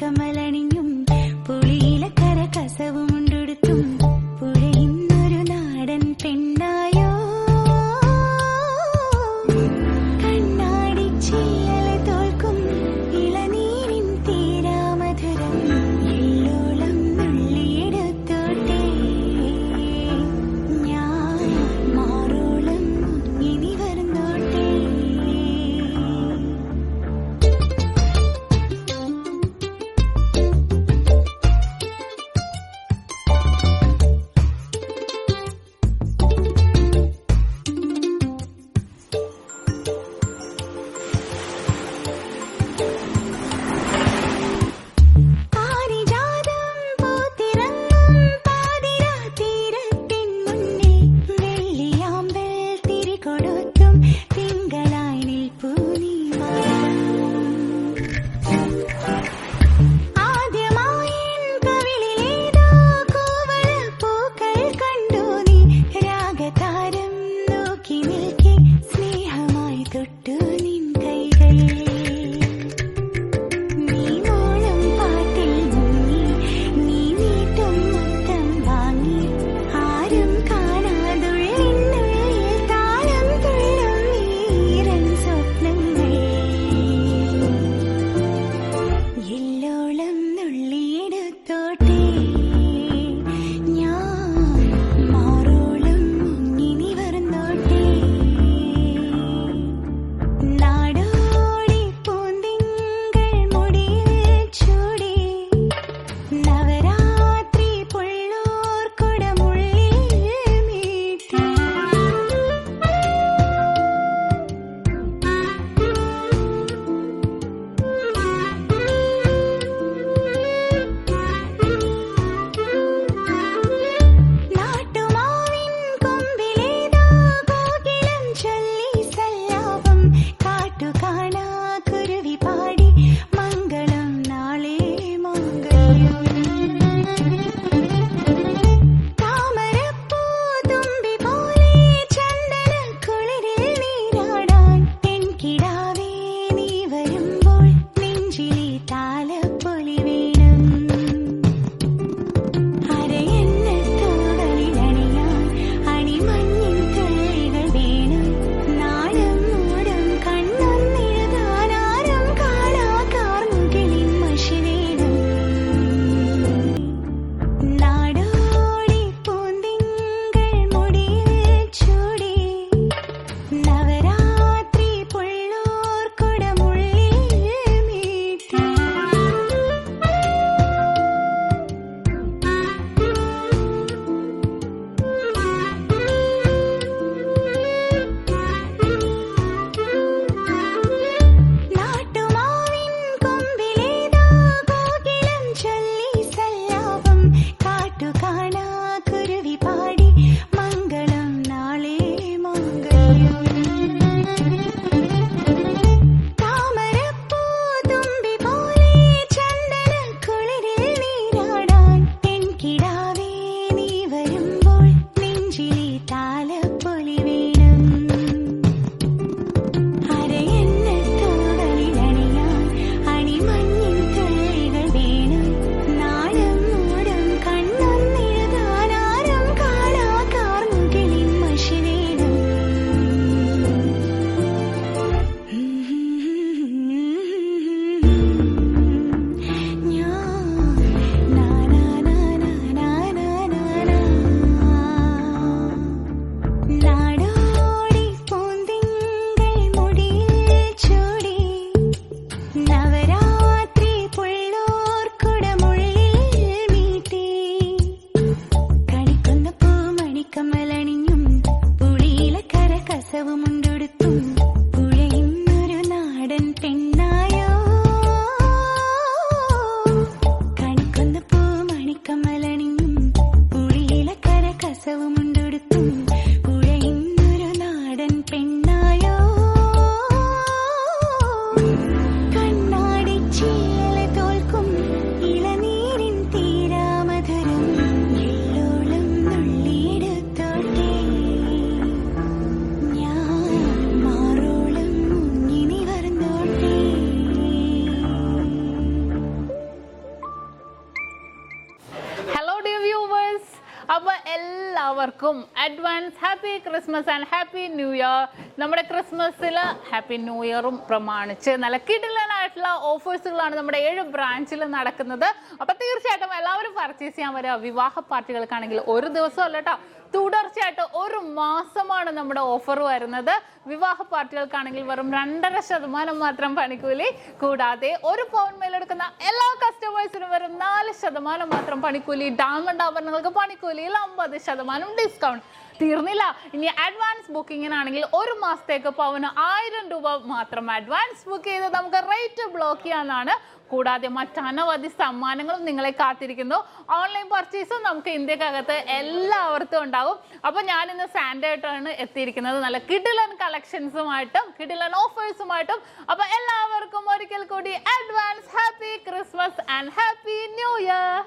കമലണിഞ്ഞും പുളിയിലക്കര കസവുമുണ്ടെടുത്തും പുഴയുന്നൊരു അപ്പോൾ എല്ലാവർക്കും advance happy Christmas and happy new year. നമ്മുടെ ക്രിസ്മസിൽ ഹാപ്പി ന്യൂ ഇയറും പ്രമാണിച്ച് നല്ല കിടിലനായിട്ടുള്ള ഓഫേഴ്സുകളാണ് നമ്മുടെ 7 ബ്രാഞ്ചിൽ നടക്കുന്നത്. അപ്പോൾ തീർച്ചയായിട്ടും എല്ലാവരും പർച്ചേസ് ചെയ്യാൻ വരിക. വിവാഹ പാർട്ടികൾക്കാണെങ്കിൽ ഒരു ദിവസം അല്ല കേട്ടോ, തുടർച്ചയായിട്ട് 1 മാസമാണ് നമ്മുടെ ഓഫർ വരുന്നത്. വിവാഹ പാർട്ടികൾക്കാണെങ്കിൽ വെറും 2.5% മാത്രം പണിക്കൂലി, കൂടാതെ 1 പൗണ്ട് മേലെടുക്കുന്ന എല്ലാ കസ്റ്റമേഴ്സിനും വെറും 4% മാത്രം പണിക്കൂലി. ഡയമണ്ട് ആഭരണങ്ങൾക്ക് പണിക്കൂലിയിൽ 50% ഡിസ്കൗണ്ട്. തീർന്നില്ല, ഇനി അഡ്വാൻസ് ബുക്കിങ്ങിനാണെങ്കിൽ 1 മാസത്തേക്ക് പവന് 1000 രൂപ മാത്രം അഡ്വാൻസ് ബുക്ക് ചെയ്ത് നമുക്ക് റേറ്റ് ബ്ലോക്ക് ചെയ്യാനാണ്. കൂടാതെ മറ്റനവധി സമ്മാനങ്ങളും നിങ്ങളെ കാത്തിരിക്കുന്നു. ഓൺലൈൻ പർച്ചേസും നമുക്ക് ഇന്ത്യക്കകത്ത് എല്ലാവർക്കും ഉണ്ടാവും. അപ്പോൾ ഞാനിന്ന് സാൻഡേ ആയിട്ടാണ് എത്തിയിരിക്കുന്നത്, നല്ല കിടിലൻ കളക്ഷൻസുമായിട്ടും കിടിലൻ ഓഫേഴ്സുമായിട്ടും. അപ്പോൾ എല്ലാവർക്കും ഒരിക്കൽ കൂടി advance happy Christmas and happy new year.